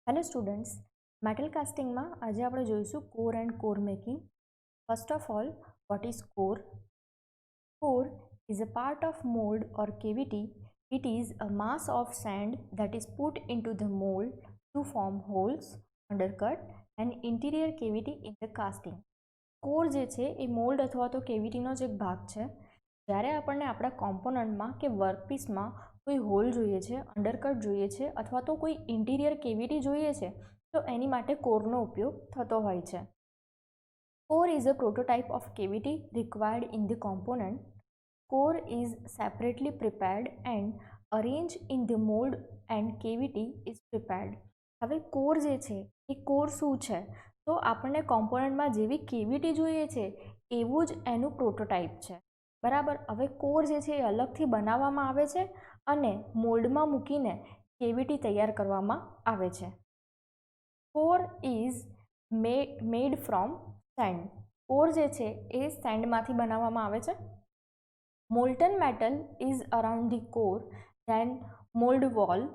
Hello students, metal કાસ્ટિંગમાં આજે આપણે જોઈશું core and core making. First of all, what is core? Core is a part of mold or cavity. It is a mass of sand that is put into the mold to form holes, undercut and interior cavity in the casting. Core જે છે એ mould અથવા તો કેવિટીનો જ એક ભાગ છે. જ્યારે આપણને આપણા કોમ્પોનન્ટમાં કે વર્કપીસમાં કોઈ હોલ જોઈએ છે, અંડરકટ જોઈએ છે અથવા તો કોઈ ઇન્ટિરિયર કેવિટી જોઈએ છે તો એની માટે કોરનો ઉપયોગ થતો હોય છે. Core is a prototype of cavity required in the component. Core is separately prepared and arranged in the mold and cavity is prepared. હવે કોર જે છે એ કોર શું છે? તો આપણને કોમ્પોનન્ટમાં જેવી કેવિટી જોઈએ છે એવું જ એનું પ્રોટોટાઇપ છે, બરાબર. હવે કોર જે છે એ અલગથી બનાવવામાં આવે છે અને મોલ્ડમાં મૂકીને કેવિટી તૈયાર કરવામાં આવે છે. Core is made from send. Core જે છે એ સેન્ડમાંથી બનાવવામાં આવે છે. Molten metal is around the core, then mold wall.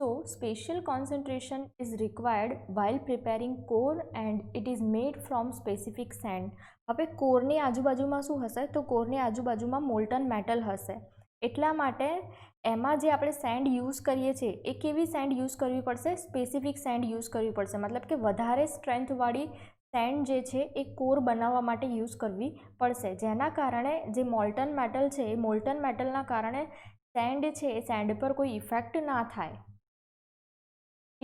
So special concentration is required while preparing core and it is made from specific sand. હવે કોરની આજુબાજુમાં શું હશે? તો કોરની આજુબાજુમાં મોલ્ટન મેટલ હશે. એટલા માટે એમાં જે આપણે સેન્ડ યુઝ કરીએ છીએ એ કેવી સેન્ડ યુઝ કરવી પડશે? સ્પેસિફિક સેન્ડ યુઝ કરવી પડશે. મતલબ કે વધારે સ્ટ્રેન્થવાળી સેન્ડ જે છે એ કોર બનાવવા માટે યુઝ કરવી પડશે, જેના કારણે જે મોલ્ટન મેટલ છે એ મોલ્ટન મેટલના કારણે સેન્ડ છે એ સેન્ડ પર કોઈ ઇફેક્ટ ના થાય.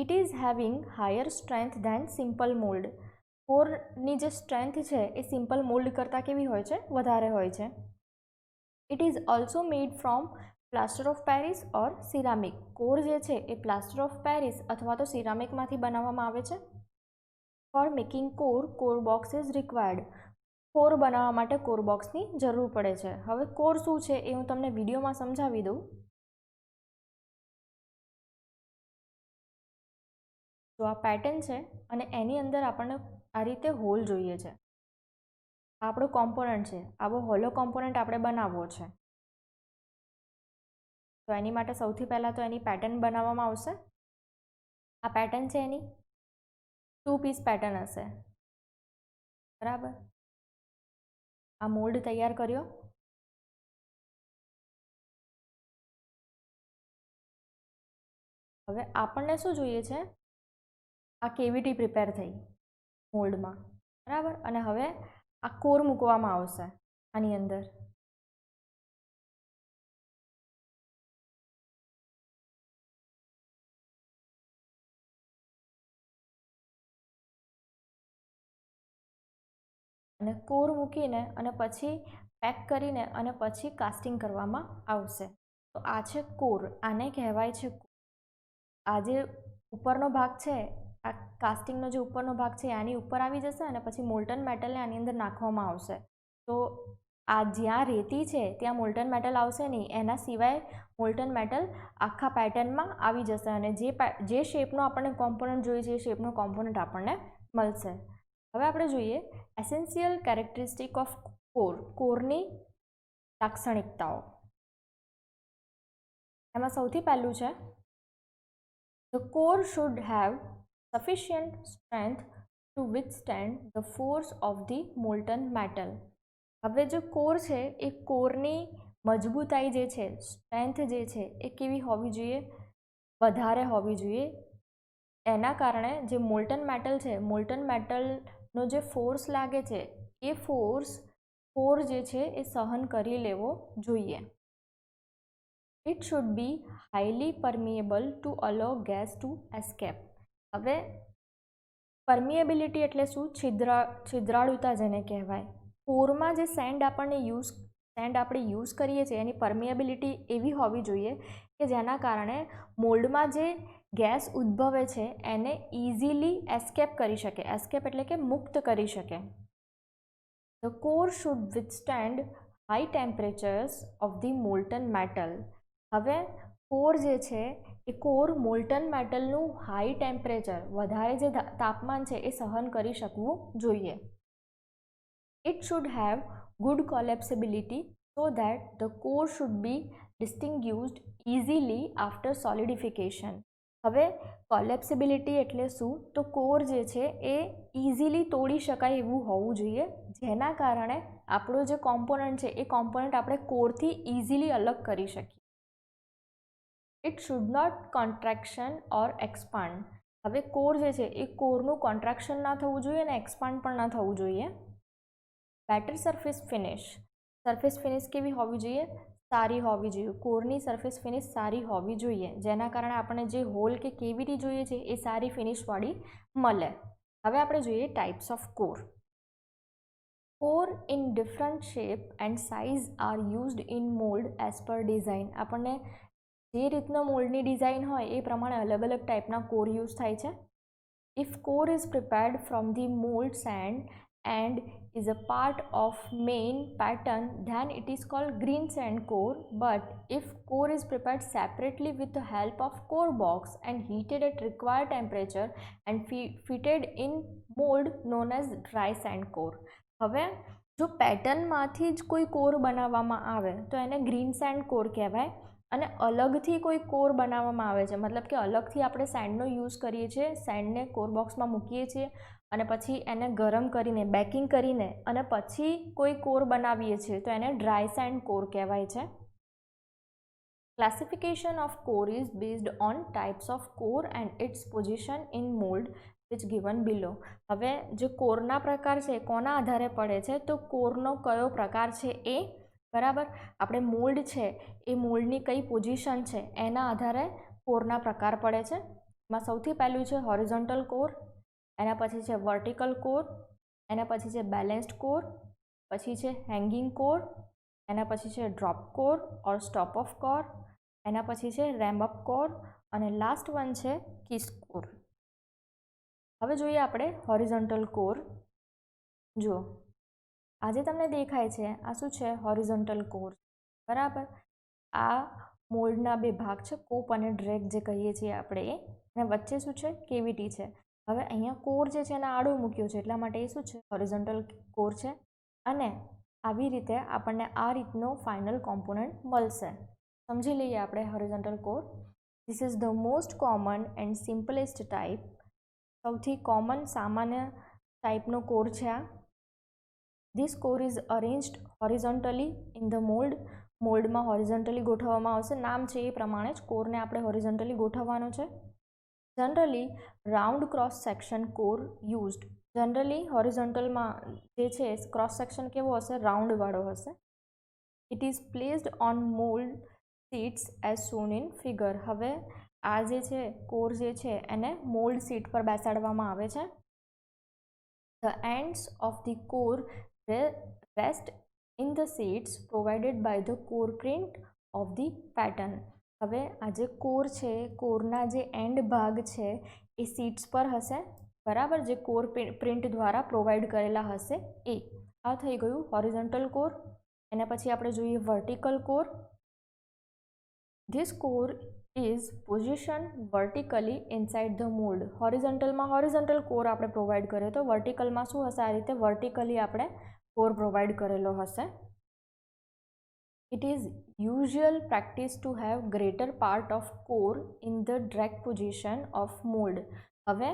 It is having higher strength than simple mould. કોરની જે સ્ટ્રેન્થ છે એ સિમ્પલ મોલ્ડ કરતાં કેવી હોય છે? વધારે હોય છે. It is also made from plaster of Paris or ceramic. Core જે છે એ પ્લાસ્ટર ઓફ પેરિસ અથવા તો સિરામિકમાંથી બનાવવામાં આવે છે. Four making core box is required. Core બનાવવા માટે કોર બોક્સની જરૂર પડે છે. હવે કોર શું છે એ હું તમને વિડીયોમાં સમજાવી દઉં. તો આ પેટર્ન છે અને એની અંદર આપણને આ રીતે હોલ જોઈએ છે. આ આપણો કોમ્પોનન્ટ છે. આવો હોલો કોમ્પોનન્ટ આપણે બનાવવો છે. તો એની માટે સૌથી પહેલાં તો એની પેટર્ન બનાવવામાં આવશે. આ પેટર્ન છે એની 2 પીસ પેટર્ન હશે, બરાબર. આ મોલ્ડ તૈયાર કર્યો. હવે આપણને શું જોઈએ છે? આ કેવિટી પ્રિપેર થઈ મોલ્ડમાં, બરાબર. અને હવે આ કોર મૂકવામાં આવશે આની અંદર. અને કોર મૂકીને અને પછી પેક કરીને અને પછી કાસ્ટિંગ કરવામાં આવશે. તો આ છે કોર. આને કહેવાય છે કોર. આ જે ઉપરનો ભાગ છે, આ કાસ્ટિંગનો જે ઉપરનો ભાગ છે આની ઉપર આવી જશે અને પછી મોલ્ટન મેટલને આની અંદર નાખવામાં આવશે. તો આ જ્યાં રેતી છે ત્યાં મોલ્ટન મેટલ આવશે નહીં, એના સિવાય મોલ્ટન મેટલ આખા પેટર્નમાં આવી જશે અને જે શેપનો આપણને કોમ્પોનન્ટ જોઈએ છે એ શેપનો કોમ્પોનન્ટ આપણને મળશે. હવે આપણે જોઈએ એસેન્શિયલ કેરેક્ટરિસ્ટિક ઓફ કોર. કોરની લાક્ષણિકતાઓ. એમાં સૌથી પહેલું છે The core should have sufficient strength to withstand the force of the molten metal. હવે જે કોર છે એ કોરની મજબૂતાઈ જે છે, સ્ટ્રેન્થ જે છે એ કેવી હોવી જોઈએ? વધારે હોવી જોઈએ. એના કારણે જે મોલ્ટન મેટલ છે, મોલ્ટન મેટલનો જે ફોર્સ લાગે છે એ ફોર્સ કોર જે છે એ સહન કરી લેવો જોઈએ. It should be highly permeable to allow gas to escape. હવે પરમિએબિલિટી એટલે શું? છિદ્રાળુતા જેને કહેવાય. કોરમાં જે સેન્ડ આપણે યુઝ કરીએ છીએ એની પરમિએબિલિટી એવી હોવી જોઈએ કે જેના કારણે મોલ્ડમાં જે ગેસ ઉદ્ભવે છે એને ઇઝીલી એસ્કેપ કરી શકે. એસ્કેપ એટલે કે મુક્ત કરી શકે. The core should withstand high temperatures of the molten metal. હવે કોર જે છે એ કોર મોલ્ટન મેટલનું હાઈ ટેમ્પરેચર, વધારે જે તાપમાન છે એ સહન કરી શકવું જોઈએ. It should have good collapsibility so that the core should be distinguished easily after solidification. હવે કોલેપ્સિબિલિટી એટલે શું? તો કોર જે છે એ ઇઝીલી તોડી શકાય એવું હોવું જોઈએ, જેના કારણે આપણો જે કોમ્પોનન્ટ છે એ કોમ્પોનન્ટ આપણે કોરથી ઇઝીલી અલગ કરી શકીએ. It should not contraction or expand. હવે કોર જે છે એ કોરનું કોન્ટ્રાક્શન ના થવું જોઈએ અને એક્સપાન્ડ પણ ના થવું જોઈએ. Better surface finish. Surface finish કેવી હોવી જોઈએ? સારી હોવી જોઈએ. કોરની સરફેસ ફિનિશ સારી હોવી જોઈએ, જેના કારણે આપણને જે હોલ કે કેવિટી જોઈએ છે એ સારી ફિનિશવાળી મળે. હવે આપણે જોઈએ types of core. Core in different shape and size are used in mould as per design. આપણને જે રીતનો મોલ્ડની ડિઝાઇન હોય એ પ્રમાણે અલગ અલગ ટાઈપના કોર યુઝ થાય છે. If core is prepared from the mould send and is a part of main pattern, then it is called green sand core. But if core is prepared separately with the help of core box and heated at required temperature and fitted in mold known as dry sand core. હવે જો પેટર્નમાંથી જ કોઈ core બનાવવામાં આવે તો એને green send core કહેવાય, અને અલગથી કોઈ કોર બનાવવામાં આવે છે, મતલબ કે અલગથી આપણે સેન્ડનો યુઝ કરીએ છીએ, સેન્ડને કોર બોક્સમાં મૂકીએ છીએ અને પછી એને ગરમ કરીને બેકિંગ કરીને અને પછી કોઈ કોર બનાવીએ છીએ તો એને ડ્રાય સેન્ડ કોર કહેવાય છે. Classification of core is based on types of core and its position in mould which given below. હવે જે કોરના પ્રકાર છે કોના આધારે પડે છે? તો કોરનો કયો પ્રકાર છે એ, બરાબર. આપણે મોલ્ડ છે એ મોલ્ડની કઈ પોઝિશન છે એના આધારે કોરના પ્રકાર પડે છે. એમાં સૌથી પહેલું છે હોરિઝોન્ટલ કોર, એના પછી છે વર્ટિકલ કોર, એના પછી છે બેલેન્સ્ડ કોર, પછી છે હેંગિંગ કોર, એના પછી છે drop core or stop of core, એના પછી છે રેમ્પ અપ કોર અને લાસ્ટ વન છે કિસ કોર. હવે જોઈએ આપણે હોરિઝોન્ટલ કોર. જુઓ, આજે તમને દેખાય છે આ શું છે? હોરિઝોન્ટલ કોર, બરાબર. આ મોલ્ડના બે ભાગ છે, કોપ અને ડ્રેગ જે કહીએ છીએ આપણે એ, અને વચ્ચે શું છે? કેવિટી છે. હવે અહીંયા કોર જે છે એને આડો મૂક્યો છે એટલા માટે એ શું છે? હોરિઝોન્ટલ કોર છે. અને આવી રીતે આપણને આ રીતનો ફાઇનલ કોમ્પોનન્ટ મળશે. સમજી લઈએ આપણે horizontal core. This is the most common and simplest type. સૌથી કોમન સામાન્ય ટાઈપનો કોર છે આ. This core is arranged horizontally in the mould. મોલ્ડમાં હોરિઝોન્ટલી ગોઠવવામાં આવશે. નામ છે એ પ્રમાણે જ કોરને આપણે હોરિઝોન્ટલી ગોઠવવાનો છે. Generally round cross section core used. Generally હોરિઝોન્ટલમાં જે છે ક્રોસ સેક્શન કેવો હશે? રાઉન્ડવાળો હશે. It is placed on mould seats as shown in figure. હવે આ જે છે કોર જે છે એને મોલ્ડ સીટ પર બેસાડવામાં આવે છે. The ends of the core rest in the seats provided by the core print of the pattern. હવે આ જે કોર છે, કોરના જે એન્ડ ભાગ છે એ સીટ્સ પર હશે, બરાબર, જે કોર પ્રિન્ટ દ્વારા પ્રોવાઈડ કરેલા હશે એ. આ થઈ ગયું હોરિઝોન્ટલ કોર. એના પછી આપણે જોઈએ vertical core. This core is position vertically inside the mould. હોરિઝોન્ટલમાં હોરિઝોન્ટલ કોર આપણે પ્રોવાઈડ કર્યો તો વર્ટિકલમાં શું હશે? આ રીતે વર્ટિકલી આપણે કોર પ્રોવાઈડ કરેલો હશે. It is usual practice to have greater part of core in the drag position of mold. હવે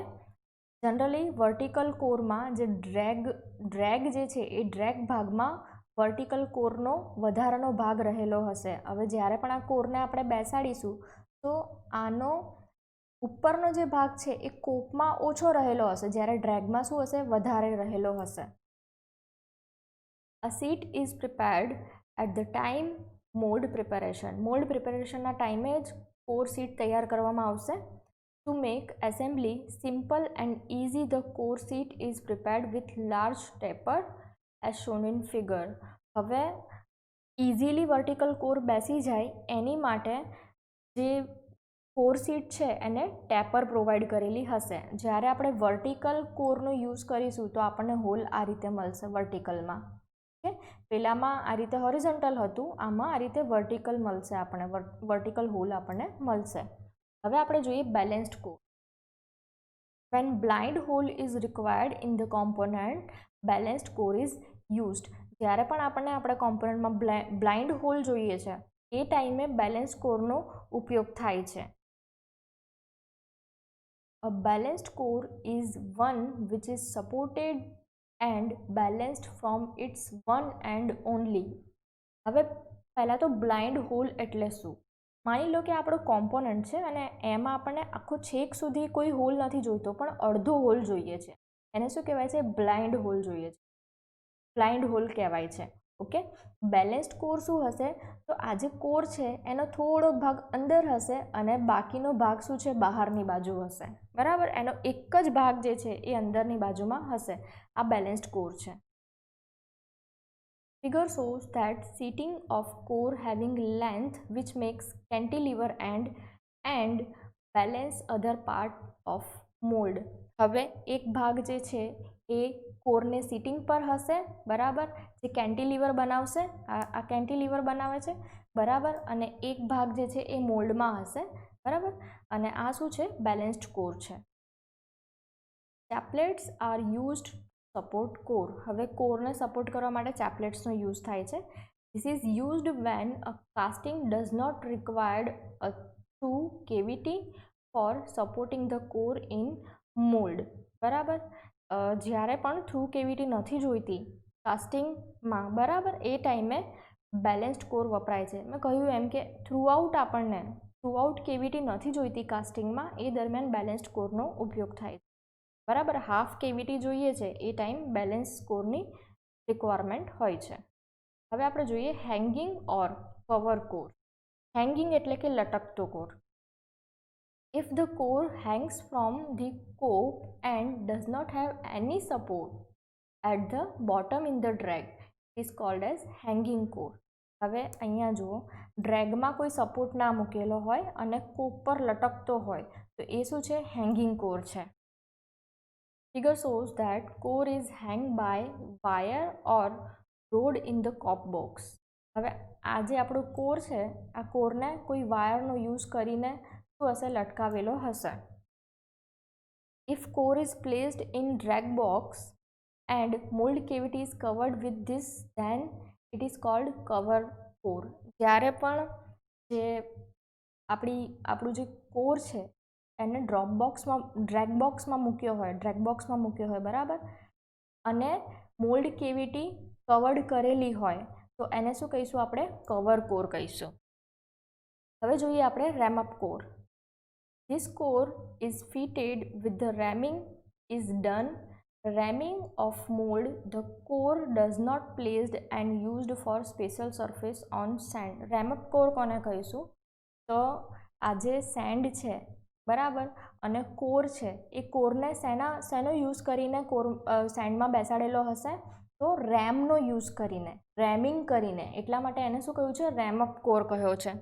જનરલી વર્ટિકલ કોરમાં જે ડ્રેગ જે છે એ ડ્રેગ ભાગમાં વર્ટિકલ કોરનો વધારાનો ભાગ રહેલો હશે. હવે જ્યારે પણ આ કોરને આપણે બેસાડીશું તો આનો ઉપરનો જે ભાગ છે એ કોપમાં ઓછો રહેલો હશે, જ્યારે ડ્રેગમાં શું હશે? વધારે રહેલો હશે. A seat is prepared at the time mold preparation. Mould પ્રિપેરેશનના ટાઈમે જ કોર સીટ તૈયાર કરવામાં આવશે. To make assembly simple and easy, the core seat is prepared with large taper as shown in figure. હવે ઇઝીલી વર્ટિકલ કોર બેસી જાય એની માટે જે કોર સીટ છે એને ટેપર પ્રોવાઈડ કરેલી હશે. જ્યારે આપણે વર્ટિકલ કોરનો યુઝ કરીશું તો આપણને હોલ આ રીતે મળશે વર્ટિકલમાં. પેલામાં આ રીતે હોરિઝોન્ટલ હતું, આમાં આ રીતે વર્ટિકલ મળશે, આપણને વર્ટિકલ હોલ આપણને મળશે. હવે આપણે જોઈએ balanced core. When blind hole is required in the component, balanced core is used. જ્યારે પણ આપણને આપણા કોમ્પોનન્ટમાં બ્લાઇન્ડ હોલ જોઈએ છે એ ટાઈમે બેલેન્સ કોરનો ઉપયોગ થાય છે. A balanced core is one which is supported and balanced from its one and only. હવે પહેલાં તો બ્લાઇન્ડ હોલ એટલે શું? માની લો કે આપણો કોમ્પોનન્ટ છે અને એમાં આપણને આખો છેક સુધી કોઈ હોલ નથી જોઈતો, પણ અડધો હોલ જોઈએ છે. એને શું કહેવાય છે? બ્લાઇન્ડ હોલ જોઈએ છે, બ્લાઇન્ડ હોલ કહેવાય છે. ઓકે, બેલેન્સ્ડ કોર શું હશે? તો આ જે કોર છે એનો થોડો ભાગ અંદર હશે અને બાકીનો ભાગ શું છે? બહારની બાજુ હશે. બરાબર, એનો એક જ ભાગ જે છે એ અંદરની બાજુમાં હશે. આ બેલેન્સ્ડ કોર છે. Figure shows that seating of core having length which makes cantilever and balance other part of mold. હવે એક ભાગ જે છે એ કોરને સીટિંગ પર હશે, બરાબર, જે કેન્ટિલીવર બનાવશે, આ કેન્ટિલીવર બનાવે છે, બરાબર, અને એક ભાગ જે છે એ મોલ્ડમાં હશે, બરાબર, અને આ શું છે? બેલેન્સ્ડ કોર છે. Chaplets are used support core. હવે કોરને સપોર્ટ કરવા માટે ચેપલેટ્સનો યુઝ થાય છે. This is used when a casting does not required a through cavity for supporting the core in mould. બરાબર, જ્યારે પણ થ્રુ કેવિટી નથી જોઈતી કાસ્ટિંગમાં, બરાબર, એ ટાઈમે બેલેન્સ્ડ કોર વપરાય છે. મેં કહ્યું એમ કે થ્રુઆઉટ કેવિટી નથી જોઈતી કાસ્ટિંગમાં, એ દરમિયાન બેલેન્સ્ડ કોરનો ઉપયોગ થાય છે. બરાબર, હાફ કેવિટી જોઈએ છે એ ટાઈમ બેલેન્સ કોરની રિક્વાયરમેન્ટ હોય છે. હવે આપણે જોઈએ હેંગિંગ ઓર કવર કોર. હેંગિંગ એટલે કે લટકતો core. If the core hangs from the cope and does not have any support at the bottom in the drag, it is called as hanging core. હવે અહીંયા જુઓ, ડ્રેગમાં કોઈ સપોર્ટ ના મૂકેલો હોય અને કોપ પર લટકતો હોય તો એ શું છે? હેંગિંગ કોર છે. Figure shows that core is hanged by wire or rod in the cop box. હવે આ જે આપણો કોર છે, આ કોરને કોઈ વાયરનો યુઝ કરીને હશે, લટકાવેલો હશે. If core is placed in drag box and mold cavity is covered with this, then it is called cover core. જ્યારે પણ જે આપણું જે કોર છે એને ડ્રેગ બોક્સમાં મૂક્યો હોય, બરાબર, અને મોલ્ડ કેવિટી કવર્ડ કરેલી હોય તો એને શું કહીશું? આપણે કવર કોર કહીશું. હવે જોઈએ આપણે રેમઅપ core. This core is fitted with the ramming is done. Ramming of mold, the core does not placed and used for special surface on sand. Ramp core કોને કહીશું? તો આ જે સેન્ડ છે, બરાબર, અને કોર છે, એ કોરને શેનો યુઝ કરીને સેન્ડમાં બેસાડેલો હશે? તો રેમનો યુઝ કરીને, રેમિંગ કરીને, એટલા માટે એને શું કહ્યું છે? રેમઅપ કોર કહ્યો છે.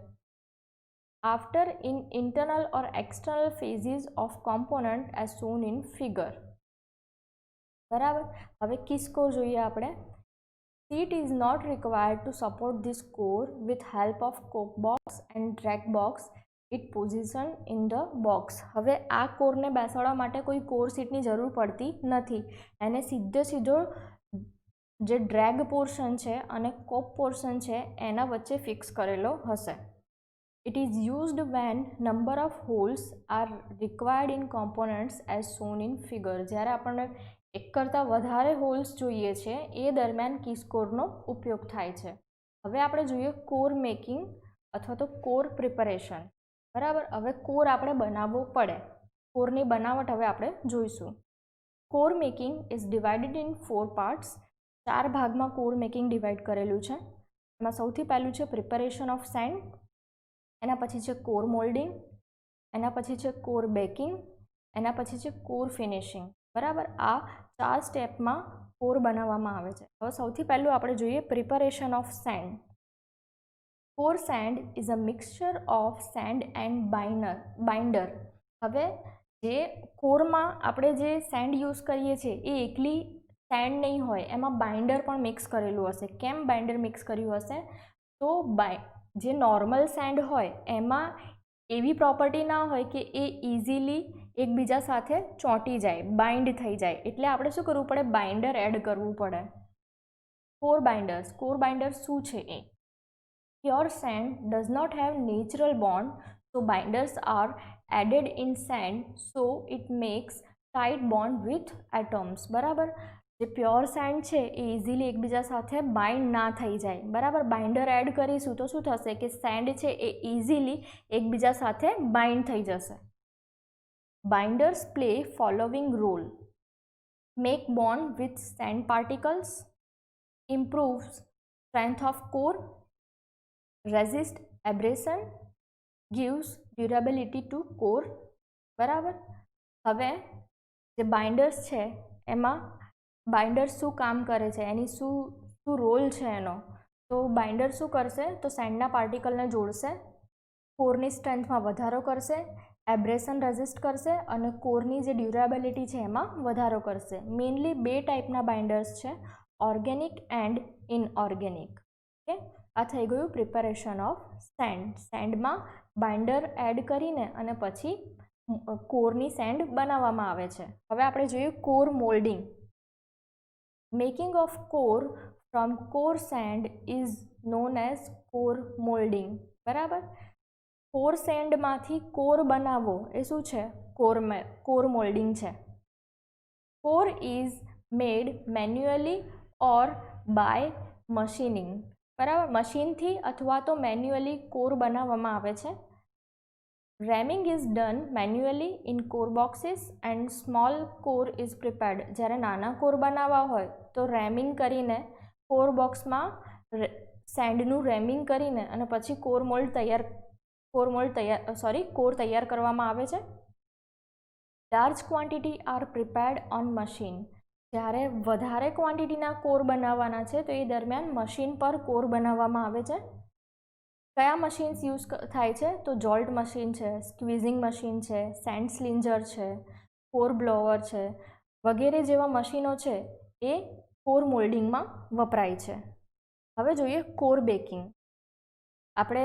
After in internal or external phases of component as shown in figure. બરાબર, હવે કિસ કોર જોઈએ આપણે. Seat is not required to support this core with help of cope box and drag box. It position in the box. હવે આ કોરને બેસાડવા માટે કોઈ core સીટની જરૂર પડતી નથી. એને સીધો જે ડ્રેગ પોર્શન છે અને કોપ પોર્શન છે એના વચ્ચે ફિક્સ કરેલો હશે. It is used when number of holes are required in components as shown in figure. જ્યારે આપણને એક કરતાં વધારે હોલ્સ જોઈએ છે એ દરમિયાન કિસ કોરનો ઉપયોગ થાય છે. હવે આપણે જોઈએ કોર મેકિંગ અથવા તો કોર પ્રિપરેશન. બરાબર, હવે કોર આપણે બનાવવો પડે, કોરની બનાવટ હવે આપણે જોઈશું. Core making is divided in 4 parts. 4 ભાગમાં કોર મેકિંગ ડિવાઇડ કરેલું છે. એમાં સૌથી પહેલું છે પ્રિપરેશન ઓફ સેન્ડ, એના પછી છે કોર મોલ્ડિંગ, એના પછી છે કોર બેકિંગ, એના પછી છે કોર ફિનિશિંગ. બરાબર, આ 4 સ્ટેપમાં કોર બનાવવામાં આવે છે. હવે સૌથી પહેલું આપણે જોઈએ preparation of send. Core sand is a mixture of send and binder. હવે જે કોરમાં આપણે જે સેન્ડ યુઝ કરીએ છીએ એ એકલી સેન્ડ નહીં હોય, એમાં બાઇન્ડર પણ મિક્સ કરેલું હશે. કેમ બાઇન્ડર મિક્સ કર્યું હશે? તો જે નોર્મલ સેન્ડ હોય એમાં એવી પ્રોપર્ટી ના હોય કે એ ઇઝીલી એકબીજા સાથે ચોંટી જાય, બાઇન્ડ થઈ જાય, એટલે આપણે શું કરવું પડે? બાઇન્ડર એડ કરવું પડે. કોર બાઇન્ડર્સ શું છે? A pure sand does not have natural bond So binders are added in sand so it makes tight bond with atoms. બરાબર, જે પ્યોર સેન્ડ છે એ ઇઝીલી એકબીજા સાથે બાઇન્ડ ના થઈ જાય. બરાબર, બાઇન્ડર એડ કરીશું તો શું થશે કે સેન્ડ છે એ ઇઝીલી એકબીજા સાથે બાઇન્ડ થઈ જશે. Binders play following role: make bond with sand particles, improves strength of core, resist abrasion, gives durability to core. બરાબર, હવે જે બાઇન્ડર્સ છે એમાં બાઇન્ડર્સ શું કામ કરે છે, એની શું રોલ છે એનો, તો બાઇન્ડર શું કરશે તો સેન્ડના પાર્ટિકલને જોડશે, કોરની સ્ટ્રેન્થમાં વધારો કરશે, એબ્રેશન રેઝિસ્ટ કરશે અને કોરની જે ડ્યુરેબિલિટી છે એમાં વધારો કરશે. મેઇનલી બે ટાઈપના બાઇન્ડર્સ છે, ઓર્ગેનિક એન્ડ ઇનઓર્ગેનિક. ઓકે, આ થઈ ગયું પ્રિપેરેશન ઓફ સેન્ડ. સેન્ડમાં બાઇન્ડર એડ કરીને અને પછી કોરની સેન્ડ બનાવવામાં આવે છે. હવે આપણે જોઈએ core moulding. Making of core from core sand is known as core moulding. બરાબર, કોર સેન્ડમાંથી કોર બનાવવો એ શું છે, કોર મોલ્ડિંગ છે. Core is made manually or by machining. બરાબર, મશીનથી અથવા તો મેન્યુઅલી કોર બનાવવામાં આવે છે. Ramming is done manually in core boxes and small core is prepared. જ્યારે નાના કોર બનાવવા હોય તો રેમિંગ કરીને કોર બોક્સમાં સેન્ડનું રેમિંગ કરીને અને પછી કોર તૈયાર કરવામાં આવે છે. Large quantity are prepared on machine. જ્યારે વધારે ક્વોન્ટિટીના કોર બનાવવાના છે તો એ દરમિયાન મશીન પર કોર બનાવવામાં આવે છે. કયા મશીન્સ યુઝ થાય છે તો જોલ્ટ મશીન છે, સ્ક્વિઝિંગ મશીન છે, સેન્ડ સ્લિન્જર છે, કોર બ્લોવર છે વગેરે જેવા મશીનો છે એ કોર મોલ્ડિંગમાં વપરાય છે. હવે જોઈએ કોર બેકિંગ. આપણે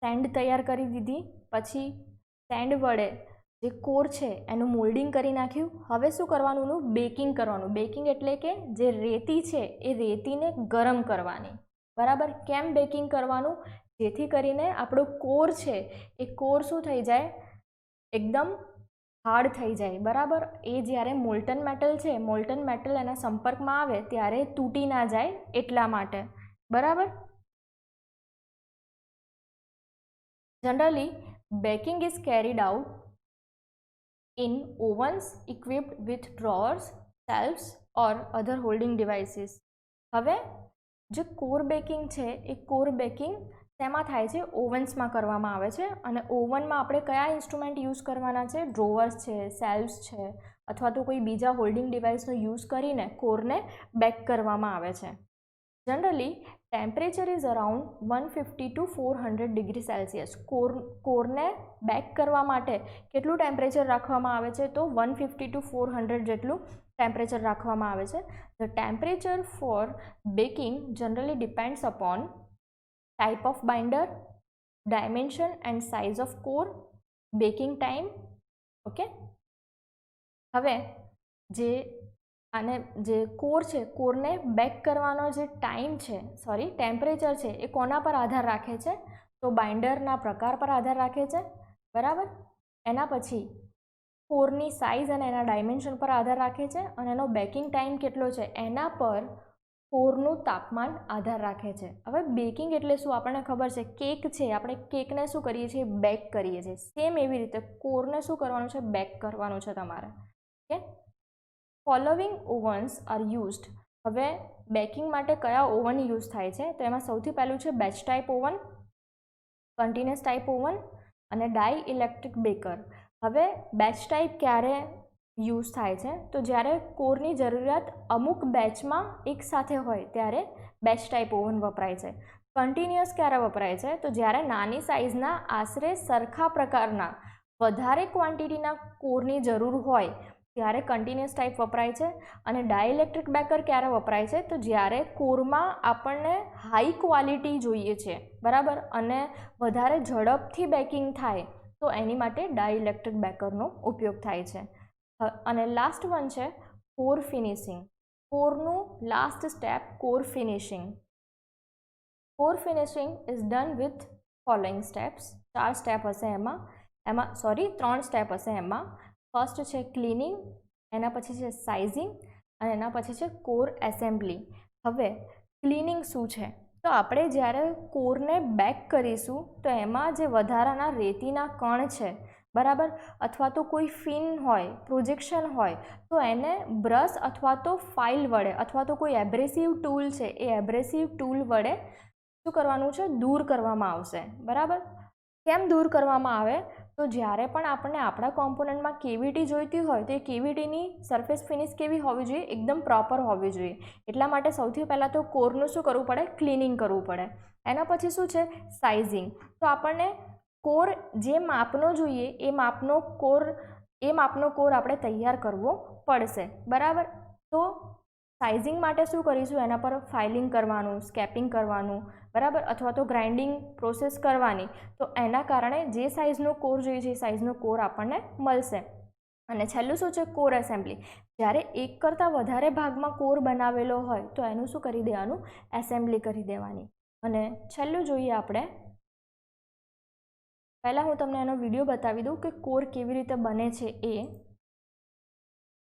સેન્ડ તૈયાર કરી દીધી, પછી સેન્ડ વડે જે કોર છે એનું મોલ્ડિંગ કરી નાખ્યું. હવે શું કરવાનું, બેકિંગ કરવાનું. બેકિંગ એટલે કે જે રેતી છે એ રેતીને ગરમ કરવાની. બરાબર, કેમ બેકિંગ કરવાનું, જેથી કરીને આપણો કોર છે એ કોર શું થઈ જાય, એકદમ હાર્ડ થઈ જાય. બરાબર, એ જ્યારે મોલ્ટન મેટલ છે, મોલ્ટન મેટલ એના સંપર્કમાં આવે ત્યારે તૂટી ના જાય એટલા માટે. બરાબર, generally baking is carried out in ovens equipped with drawers, shelves or other holding devices. હવે જે કોર બેકિંગ છે એ કોર બેકિંગ શેમાં થાય છે, ઓવન્સમાં કરવામાં આવે છે. અને ઓવનમાં આપણે કયા ઇન્સ્ટ્રુમેન્ટ યુઝ કરવાના છે, ડ્રોવર્સ છે, સેલ્વ્સ છે અથવા તો કોઈ બીજા હોલ્ડિંગ ડિવાઇસનો યુઝ કરીને કોરને બેક કરવામાં આવે છે. Generally temperature is around 150 to 400 degree Celsius. કોરને બેક કરવા માટે કેટલું ટેમ્પરેચર રાખવામાં આવે છે તો 150 to 400 જેટલું ટેમ્પરેચર રાખવામાં આવે છે. The temperature for baking generally depends upon type of binder, dimension and size of core, baking time. Okay, હવે જે કોર છે, કોરને બેક કરવાનો જે ટેમ્પરેચર છે એ કોના પર આધાર રાખે છે તો બાઇન્ડરના પ્રકાર પર આધાર રાખે છે. બરાબર, એના પછી કોરની સાઇઝ અને એના ડાયમેન્શન પર આધાર રાખે છે અને એનો બેકિંગ ટાઈમ કેટલો છે એના પર કોરનું તાપમાન આધાર રાખે છે. હવે બેકિંગ એટલે શું, આપણને ખબર છે કેક છે, આપણે કેકને શું કરીએ છીએ, બેક કરીએ છીએ. સેમ એવી રીતે કોરને શું કરવાનું છે, બેક કરવાનું છે તમારે. Okay, following ovens are used. હવે બેકિંગ માટે કયા ઓવન યુઝ થાય છે તો એમાં સૌથી પહેલું છે batch type oven, continuous type oven અને ડાઈ ઇલેક્ટ્રિક બેકર. હવે બેચ ટાઈપ ક્યારે યુઝ થાય છે તો જ્યારે કોરની જરૂરિયાત અમુક બેચમાં એકસાથે હોય ત્યારે બેચ ટાઈપ ઓવન વપરાય છે. કન્ટિન્યુઅસ ક્યારે વપરાય છે તો જ્યારે નાની સાઇઝના આશરે સરખા પ્રકારના વધારે ક્વોન્ટિટીના કોરની જરૂર હોય ત્યારે કન્ટિન્યુઅસ ટાઈપ વપરાય છે. અને ડાયઇલેક્ટ્રિક બેકર ક્યારે વપરાય છે તો જ્યારે કોરમાં આપણને હાઈ ક્વોલિટી જોઈએ છે, બરાબર, અને વધારે ઝડપથી બેકિંગ થાય તો એની માટે ડાયઇલેક્ટ્રિક બેકરનો ઉપયોગ થાય છે. અને લાસ્ટ વન છે કોર ફિનિશિંગ. કોરનું last step core finishing. Core finishing is done with following steps. 4 step હશે એમાં સોરી 3 સ્ટેપ હશે એમાં. ફર્સ્ટ છે ક્લિનિંગ, એના પછી છે સાઇઝિંગ અને એના પછી છે કોર એસેમ્બલી. હવે ક્લિનિંગ શું છે? તો આપણે જ્યારે કોરને બેક કરીશું તો એમાં જે વધારાના રેતીના કણ છે બરાબર, અથવા તો કોઈ ફિન હોય, પ્રોજેક્શન હોય, તો એને બ્રશ અથવા તો ફાઇલ વડે અથવા તો કોઈ એબ્રેસિવ ટૂલ છે એ એબ્રેસિવ ટૂલ વડે શું કરવાનું છે? દૂર કરવામાં આવશે. બરાબર. કેમ દૂર કરવામાં આવે? તો જ્યારે પણ આપણને આપણા કોમ્પોનન્ટમાં કેવિટી જોઈતી હોય તો એ કેવિટીની સરફેસ ફિનિશ કેવી હોવી જોઈએ? એકદમ પ્રોપર હોવી જોઈએ. એટલા માટે સૌથી પહેલાં તો કોરનું શું કરવું પડે? ક્લિનિંગ કરવું પડે. એના પછી શું છે? સાઇઝિંગ. તો આપણને કોર જે માપનો જોઈએ એ માપનો કોર આપણે તૈયાર કરવો પડશે. બરાબર. તો સાઇઝિંગ માટે શું કરીશું? એના પર ફાઇલિંગ કરવાનું, સ્કેપિંગ કરવાનું, બરાબર, અથવા તો ગ્રાઇન્ડિંગ પ્રોસેસ કરવાની. તો એના કારણે જે સાઇઝનો કોર જોઈએ છે એ સાઇઝનો કોર આપણને મળશે. અને છેલ્લું શું છે? Core assembly. જ્યારે એક કરતાં વધારે ભાગમાં કોર બનાવેલો હોય તો એનું શું કરી દેવાનું? એસેમ્બલી કરી દેવાની. અને છેલ્લું જોઈએ આપણે, પહેલાં હું તમને એનો વિડીયો બતાવી દઉં કે કોર કેવી રીતે બને છે એ.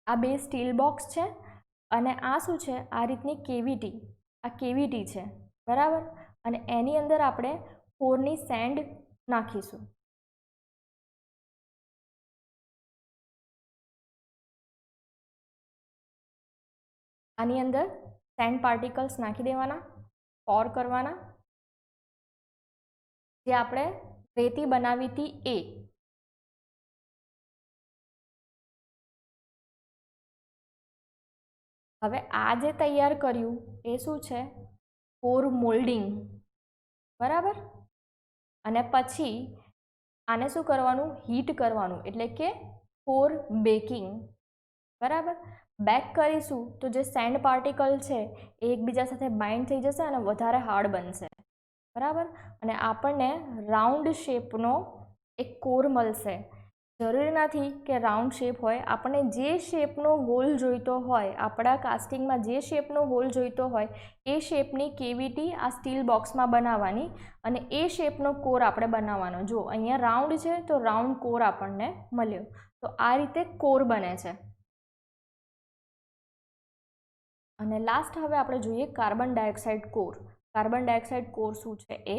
આ બે સ્ટીલ બોક્સ છે અને આ શું છે? આ રીતની કેવિટી, આ કેવિટી છે. બરાબર. અને એની અંદર આપણે કોરની સેન્ડ નાખીશું. આની અંદર સેન્ડ પાર્ટિકલ્સ નાખી દેવાના, પોર કરવાના. જે આપણે રેતી બનાવી હતી એ. હવે આ જે તૈયાર કર્યું એ શું છે? Core moulding. બરાબર. અને પછી આને શું કરવાનું? હીટ કરવાનું, એટલે કે કોર બેકિંગ. બરાબર. બેક કરીશું તો જે સેન્ડ પાર્ટિકલ છે એ એકબીજા સાથે બાઇન્ડ થઈ જશે અને વધારે હાર્ડ બનશે. બરાબર. અને આપણને રાઉન્ડ શેપનો એક કોર મળશે. જરૂરી નથી કે રાઉન્ડ શેપ હોય, આપણને જે શેપનો હોલ જોઈતો હોય, આપણા કાસ્ટિંગમાં જે શેપનો હોલ જોઈતો હોય એ શેપની કેવિટી આ સ્ટીલ બોક્સમાં બનાવવાની અને એ શેપનો કોર આપણે બનાવવાનો. જો અહીંયા રાઉન્ડ છે તો રાઉન્ડ કોર આપણને મળ્યો. તો આ રીતે કોર બને છે. અને લાસ્ટ હવે આપણે જોઈએ carbon dioxide core. Carbon dioxide core શું છે એ?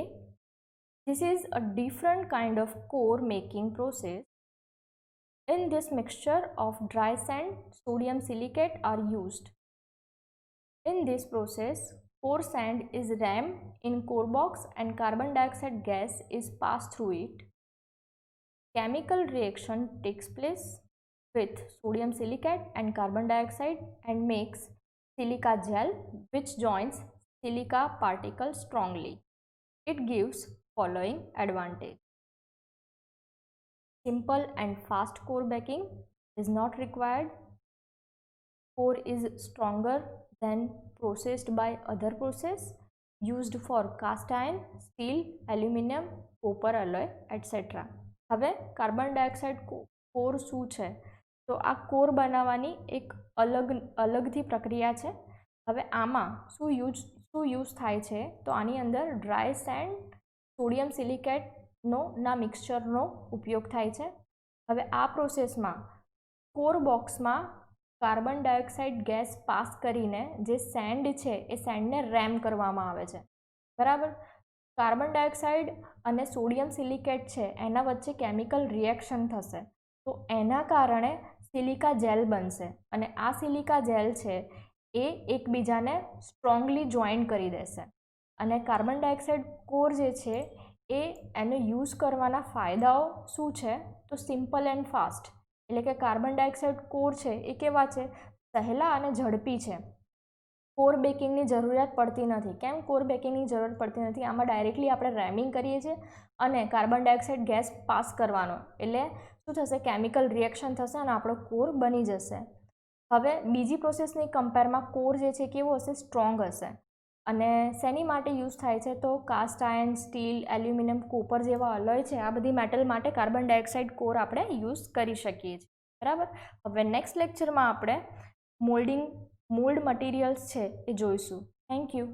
This is a different kind of core making process. In this mixture of dry sand, sodium silicate are used. In this process, core sand is rammed in core box and carbon dioxide gas is passed through it. Chemical reaction takes place with sodium silicate and carbon dioxide and makes silica gel which joins silica particles strongly. It gives following advantage. Simple and fast core baking is not required. Core is stronger than processed by other process used for cast iron, steel, aluminum, copper alloy, etc. હવે carbon dioxide core શું છે? તો આ core બનાવવાની એક અલગથી પ્રક્રિયા છે. હવે આમાં શું યુઝ થાય છે? તો આની અંદર ડ્રાય સેન્ડ, સોડિયમ સિલિકેટનો મિક્સચરનો ઉપયોગ થાય છે. હવે આ પ્રોસેસમાં કોર બોક્સમાં કાર્બન ડાયોક્સાઇડ ગેસ પાસ કરીને જે સેન્ડ છે એ સેન્ડને રેમ કરવામાં આવે છે. બરાબર. કાર્બન ડાયોક્સાઇડ અને સોડિયમ સિલિકેટ છે એના વચ્ચે કેમિકલ રિએક્શન થશે તો એના કારણે સિલિકા જેલ બનશે અને આ સિલિકા જેલ છે એ એકબીજાને સ્ટ્રોંગલી જોઈન કરી દેશે. અને કાર્બન ડાયોક્સાઇડ કોર જે છે એનો યુઝ કરવાના ફાયદાઓ શું છે? તો સિમ્પલ એન્ડ ફાસ્ટ. એટલે કે કાર્બન ડાયોક્સાઇડ કોર છે એ કેવા છે? સહેલા અને ઝડપી છે. કોર બેકિંગની જરૂરિયાત પડતી નથી. કેમ કોર બેકિંગની જરૂર પડતી નથી? આમાં ડાયરેક્ટલી આપણે રેમિંગ કરીએ છીએ અને કાર્બન ડાયોક્સાઇડ ગેસ પાસ કરવાનો, એટલે શું થશે? કેમિકલ રિએક્શન થશે અને આપણો કોર બની જશે. હવે બીજી પ્રોસેસની કમ્પેરમાં કોર જે છે કેવો હશે? સ્ટ્રોંગ હશે. અને શેની માટે યુઝ થાય છે? તો cast iron, steel, aluminium, copper જેવા અલોય છે, આ બધી મેટલ માટે કાર્બન ડાયોક્સાઇડ કોર આપણે યુઝ કરી શકીએ છીએ. બરાબર. હવે નેક્સ્ટ લેક્ચરમાં આપણે મોલ્ડ મટીરિયલ્સ છે એ જોઈશું. Thank you.